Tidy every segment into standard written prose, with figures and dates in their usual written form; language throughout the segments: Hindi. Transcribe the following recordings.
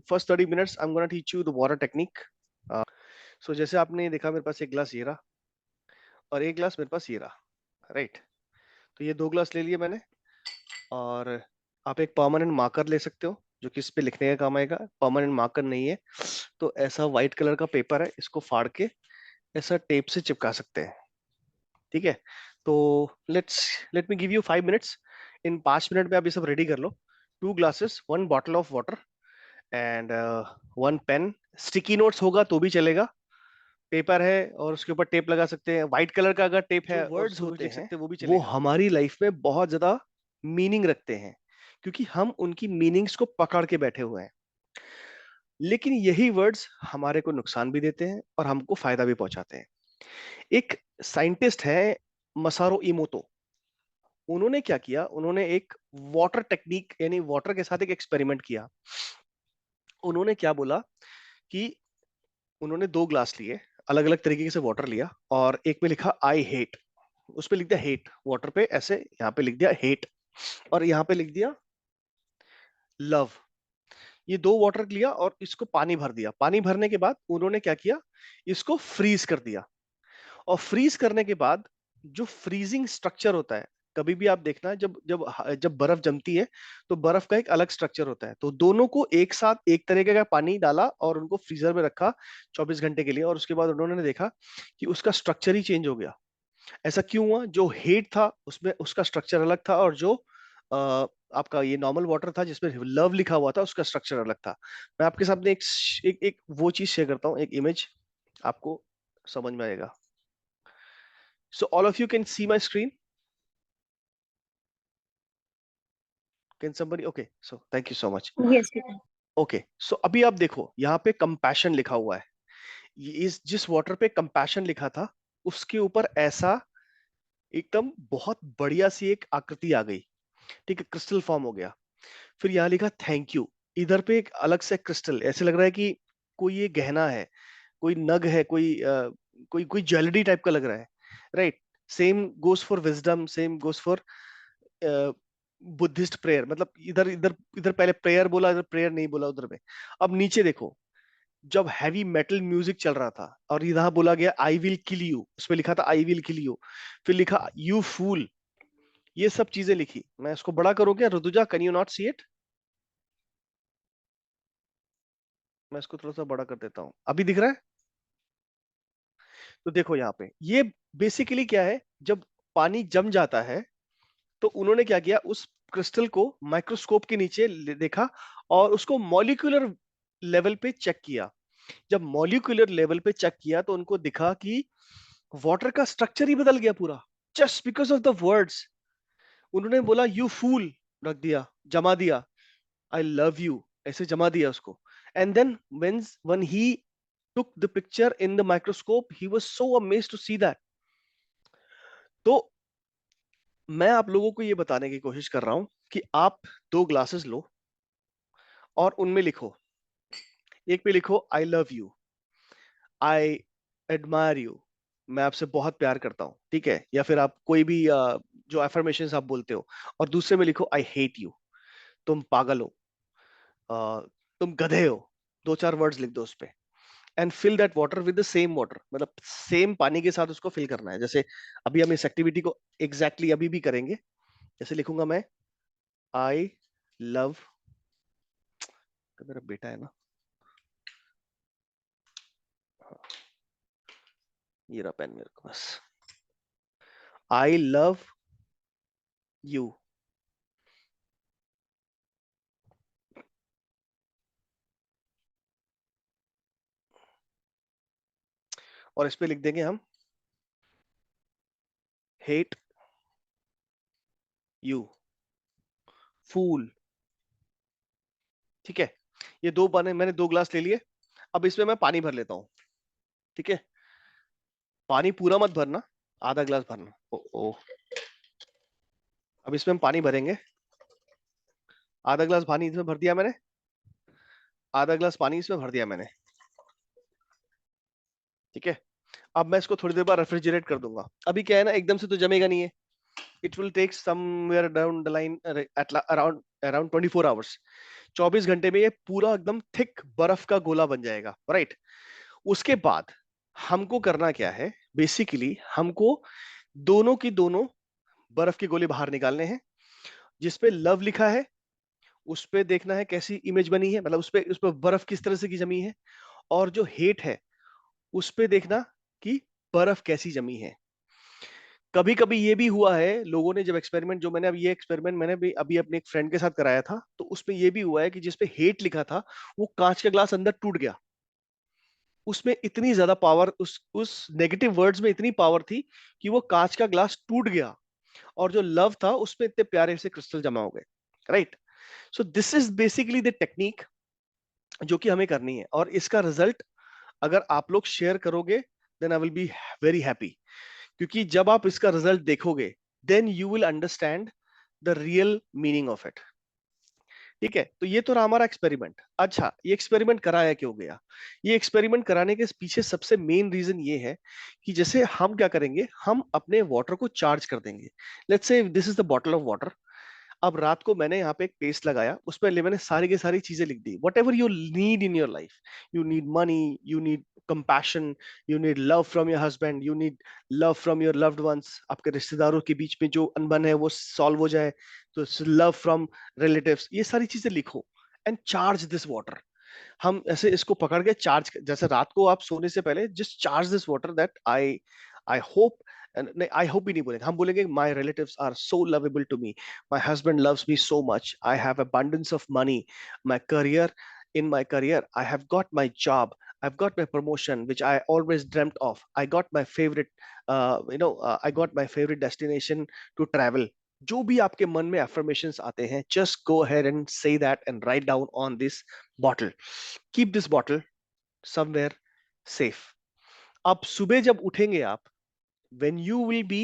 first 30 minutes I'm going to teach you the water technique. So जैसे आपने देखा मेरे पास एक ग्लास ये रहा और एक ग्लास मेरे पास ये रहा, राइट? तो ये 2 ग्लास ले लिए मैंने, और आप एक परमानेंट मार्कर ले सकते हो जो कि इस पे लिखने का काम आएगा। परमानेंट मार्कर नहीं है तो ऐसा व्हाइट कलर का पेपर है, इसको फाड़ के ऐसा टेप से चिपका सकते हैं, ठीक है? तो let me give you 5 minutes. इन 5 मिनट में आप ये सब रेडी कर लो। 2 glasses, 1 bottle of water and 1 pen. Sticky notes होगा तो भी चलेगा, पेपर है और उसके ऊपर टेप लगा सकते हैं। व्हाइट कलर का अगर टेप है, वर्ड्स होते हैं वो भी चलेगा। वो हमारी लाइफ में बहुत ज्यादा मीनिंग रखते हैं क्योंकि हम उनकी मीनिंग्स को पकड़ के बैठे हुए हैं। लेकिन यही वर्ड्स हमारे को नुकसान भी देते हैं और हमको फायदा भी पहुंचाते हैं। एक साइंटिस्ट है मसारो इमोतो, उन्होंने क्या किया, उन्होंने एक वाटर टेक्निक यानी वाटर के साथ एक एक्सपेरिमेंट किया। उन्होंने क्या बोला कि उन्होंने 2 ग्लास लिए, अलग अलग तरीके से वाटर लिया, और एक पे लिखा आई हेट, उस पे लिख दिया हेट वाटर पे, ऐसे यहाँ पे लिख दिया हेट, और यहाँ पे लिख दिया लव। ये 2 वाटर लिया और इसको पानी भर दिया। पानी भरने के बाद उन्होंने क्या किया, इसको फ्रीज कर दिया। और फ्रीज करने के बाद जो फ्रीजिंग स्ट्रक्चर होता है, कभी भी आप देखना जब जब जब बर्फ जमती है तो बर्फ का एक अलग स्ट्रक्चर होता है। तो दोनों को एक साथ एक तरीके का पानी डाला और उनको फ्रीजर में रखा 24 घंटे के लिए, और उसके बाद उन्होंने देखा कि उसका स्ट्रक्चर ही चेंज हो गया। ऐसा क्यों हुआ? जो हेट था उसमें उसका स्ट्रक्चर अलग था, और जो आपका ये नॉर्मल वाटर था जिसमें लव लिखा हुआ था उसका स्ट्रक्चर अलग था। मैं आपके सामने एक वो चीज शेयर करता हूँ, एक इमेज, आपको समझ में आएगा। So all of you can see my screen? Can somebody? Okay, so thank you so much. Yes, we can. Okay, so अभी आप देखो यहाँ पे compassion लिखा हुआ है। इस जिस वाटर पे compassion लिखा था उसके ऊपर ऐसा एकदम बहुत बढ़िया सी एक आकृति आ गई, ठीक है, क्रिस्टल फॉर्म हो गया। फिर यहाँ लिखा थैंक यू, इधर पे एक अलग से क्रिस्टल, ऐसे लग रहा है कि कोई ये गहना है, कोई नग है, कोई ज्वेलरी टाइप का लग रहा है, right? Same goes for wisdom, same goes for Buddhist prayer. मतलब इधर इधर इधर पहले प्रेयर बोला, इधर प्रेयर नहीं बोला उधर में। अब नीचे देखो, जब हैवी मेटल म्यूजिक चल रहा था और यहाँ बोला गया आई विल किल यू, उसमें लिखा था आई विल किल यू, फिर लिखा यू फूल, ये सब चीजें लिखी। मैं इसको बड़ा करूं क्या Rutuja? Can you not see it? मैं इसको थोड़ा सा बड़ा कर देता हूं, अभी दिख रहा है? तो देखो यहाँ पे ये बेसिकली क्या है, जब पानी जम जाता है तो उन्होंने क्या किया, उस क्रिस्टल को माइक्रोस्कोप के नीचे देखा और उसको मॉलिक्यूलर लेवल पे चेक किया। जब मॉलिक्यूलर लेवल पे चेक किया तो उनको दिखा कि वाटर का स्ट्रक्चर ही बदल गया पूरा, just because of the words. उन्होंने बोला यू फूल, रख दिया, जमा दिया, आई लव यू, ऐसे जमा दिया उसको। And then when he took the picture in the microscope he was so amazed to see that। तो मैं आप लोगों को ये बताने की कोशिश कर रहा हूं कि आप 2 ग्लासेस लो और उनमें लिखो, एक पे लिखो I love you, I admire you, मैं आपसे बहुत प्यार करता हूं, ठीक है? या फिर आप कोई भी जो एफर्मेशंस आप बोलते हो। और दूसरे में लिखो आई हेट यू, तुम पागल हो, तुम गधे हो, 2-4 वर्ड्स लिख दो उस पे। And fill that water with the same water, मतलब सेम पानी के साथ उसको फिल करना है। जैसे अभी हम इस एक्टिविटी को एग्जैक्टली अभी भी करेंगे। जैसे लिखूंगा मैं आई लव, मेरा बेटा है ना, हाँ, ये रहा पेन मेरे को, बस आई लव यू। और इस पे लिख देंगे हम हेट यू, फूल, ठीक है? ये दो पानी, मैंने 2 ग्लास ले लिए। अब इसमें मैं पानी भर लेता हूं, ठीक है? पानी पूरा मत भरना, आधा ग्लास भरना। ओ अब इसमें हम पानी भरेंगे, आधा ग्लास पानी इसमें भर दिया मैंने, आधा ग्लास पानी इसमें भर दिया मैंने, ठीक है? अब मैं इसको थोड़ी देर बाद रेफ्रिजरेट कर दूंगा। अभी क्या है ना, एकदम से तो जमेगा नहीं है, it will take somewhere down the line, at around around 24 hours, 24 घंटे में ये पूरा एकदम थिक बर्फ का गोला बन जाएगा, राइट। उसके बाद हमको करना क्या है, बेसिकली हमको दोनों की दोनों बर्फ के गोले बाहर निकालने हैं। जिसपे लव लिखा है उस पे देखना है कैसी इमेज बनी है, मतलब उस पे बर्फ किस तरह से की जमी है। और जो हेट है उस पे देखना कि बर्फ कैसी जमी है। कभी कभी ये भी हुआ है लोगों ने, जब एक्सपेरिमेंट, जो मैंने अभी ये एक्सपेरिमेंट मैंने भी अभी अपने एक फ्रेंड के साथ कराया था, तो उसमें ये भी हुआ है कि जिसपे हेट लिखा था वो कांच का ग्लास अंदर टूट गया। उसमें इतनी ज्यादा पावर, उस नेगेटिव वर्ड्स में इतनी पावर थी कि वो कांच का ग्लास टूट गया। और जो लव था उसमें इतने प्यारे से क्रिस्टल जमा हो गए, right. So this is basically the technique जो कि हमें करनी है, और इसका रिजल्ट अगर आप लोग शेयर करोगे then I will be very happy. क्योंकि जब आप इसका रिजल्ट देखोगे then you will understand the real meaning of it. ठीक है, तो ये तो रहा हमारा एक्सपेरिमेंट। अच्छा, ये एक्सपेरिमेंट कराया क्यों गया? ये एक्सपेरिमेंट कराने के पीछे सबसे मेन रीजन ये है कि जैसे हम क्या करेंगे, हम अपने वाटर को चार्ज कर देंगे। Let's say this is the bottle of water. अब रात को मैंने यहाँ पे एक पेस्ट लगाया, उस पर मैंने सारी की सारी चीजें लिख दी, whatever you need in your life. You need money, you need compassion, you need love from your husband, you need love from your loved ones, आपके रिश्तेदारों के बीच में जो अनबन है वो सॉल्व हो जाए, तो लव फ्रॉम रिलेटिव्स, ये सारी चीजें लिखो एंड चार्ज दिस वाटर। हम ऐसे इसको पकड़ के चार्ज, जैसे रात को आप सोने से पहले just charge this water that I hope, नहीं आई होप भी नहीं बोलेंगे, हम बोलेंगे my relatives are so lovable to me, my husband loves me so much, I have abundance of money, my career, in my career I have got my job, I've got my promotion which I always dreamt of, I got my favorite I got my favorite destination to travel। जो भी आपके मन में affirmations आते हैं, just go ahead and say that and write down on this bottle, keep this bottle somewhere safe। अब सुबह जब उठेंगे आप, when you will be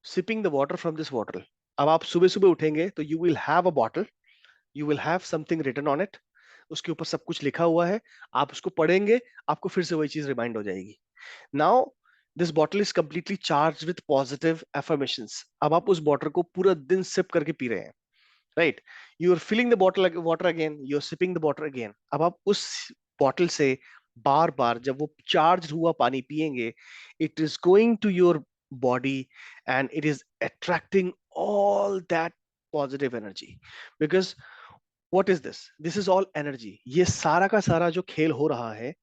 sipping the water from this bottle, अब आप सुबह सुबह उठेंगे तो you will have a bottle, you will have something written on it, उसके ऊपर सब कुछ लिखा हुआ है। आप उसको पढ़ेंगे, आपको फिर से वही चीज रिमाइंड हो जाएगी। Now this bottle is completely charge with positive affirmations. अब आप उस बॉटल को पूरा दिन सिप करके पी रहे हैं, right. You are filling the bottle water again, you are sipping the water again. अब आप उस बॉटल से बार बार जब वो चार्ज हुआ पानी पिएंगे, it is going to your body and it is attracting all that positive energy. Because what is this, this is all energy. ये सारा का सारा जो खेल हो रहा है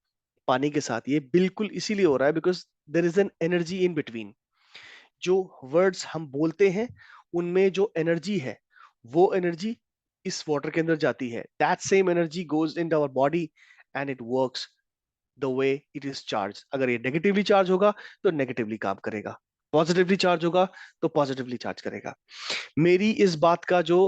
पानी के साथ, ये बिल्कुल इसीलिए हो रहा है because there is an energy in between. जो वर्ड्स हम बोलते हैं उनमें जो एनर्जी है, वो एनर्जी इस वाटर के अंदर जाती है। That same energy goes in our body and it works the way it is charge. अगर ये नेगेटिवली चार्ज होगा तो नेगेटिवली काम करेगा, पॉजिटिवली चार्ज होगा तो पॉजिटिवली चार्ज करेगा। मेरी इस बात का जो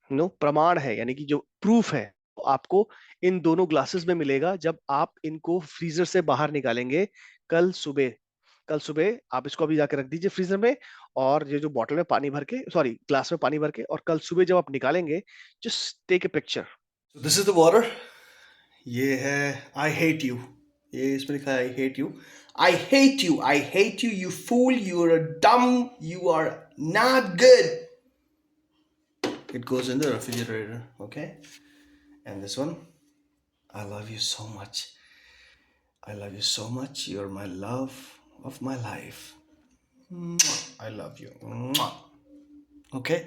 प्रमाण है, यानी कि जो प्रूफ है, वो आपको इन दोनों ग्लासेस में मिलेगा जब आप इनको फ्रीजर से बाहर निकालेंगे कल सुबह। कल सुबह आप इसको अभी जाके रख दीजिए फ्रीजर में, और ये जो बॉटल में पानी भर के, सॉरी ग्लास में पानी भर के, और कल सुबह जब आप निकालेंगे just take a picture. This is the water. ये है आई हेट यू, ये इसमें लिखा है I hate you, I hate you, I hate you, you fool, you are dumb, you are not good. It goes in the refrigerator, okay? And this one, I love you so much. I love you so much. You're my love of my life. Mwah. I love you. Mwah. Okay?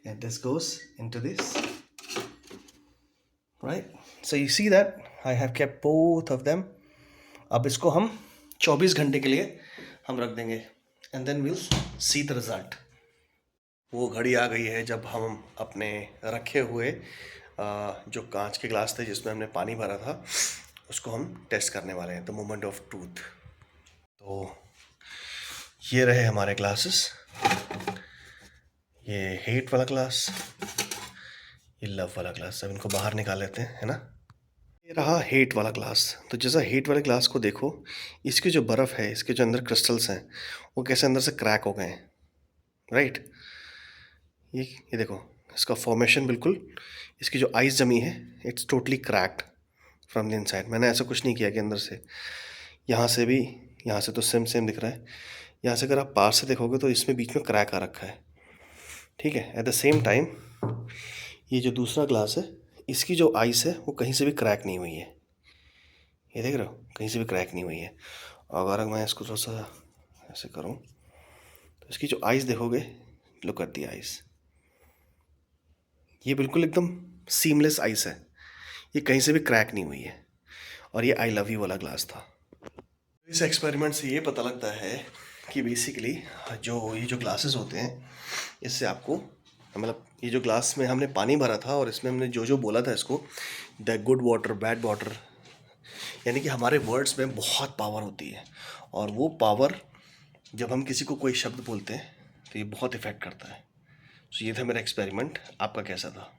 And this goes into this. Right? So you see that? I have kept both of them. अब इसको हम 24 घंटे के लिए हम रख देंगे and then we'll see the result. वो घड़ी आ गई है जब हम अपने रखे हुए जो कांच के ग्लास थे जिसमें हमने पानी भरा था उसको हम टेस्ट करने वाले हैं, द मोमेंट ऑफ ट्रूथ। तो ये रहे हमारे ग्लासेस, ये हेट वाला ग्लास, ये लव वाला ग्लास। अब इनको बाहर निकाल लेते हैं, है ना। ये रहा हेट वाला ग्लास। तो जैसा हेट वाले ग्लास को देखो, इसकी जो बर्फ़ है, इसके जो अंदर क्रिस्टल्स हैं वो कैसे अंदर से क्रैक हो गए हैं, राइट। ये देखो इसका फॉर्मेशन बिल्कुल, इसकी जो आइस जमी है it's totally cracked from the inside. मैंने ऐसा कुछ नहीं किया कि अंदर से, यहाँ से भी, यहाँ से तो सेम सेम दिख रहा है, यहाँ से अगर आप पास से देखोगे तो इसमें बीच में क्रैक आ रखा है, ठीक है। एट द सेम टाइम ये जो दूसरा ग्लास है, इसकी जो आइस है वो कहीं से भी क्रैक नहीं हुई है। ये देख रहे हो, कहीं से भी क्रैक नहीं हुई है। अगर मैं इसको थोड़ा सा ऐसे करूँ तो इसकी जो आइस देखोगे, लुक एट दी आइस, ये बिल्कुल एकदम सीमलेस आइस है, ये कहीं से भी क्रैक नहीं हुई है। और ये आई लव यू वाला ग्लास था। इस एक्सपेरिमेंट से ये पता लगता है कि बेसिकली जो ये जो ग्लासेस होते हैं, इससे आपको मतलब ये जो ग्लास में हमने पानी भरा था और इसमें हमने जो जो बोला था इसको, the good water bad water, यानी कि हमारे वर्ड्स में बहुत पावर होती है। और वो पावर जब हम किसी को कोई शब्द बोलते हैं तो ये बहुत इफ़ेक्ट करता है। तो ये था मेरा एक्सपेरिमेंट। आपका कैसा था?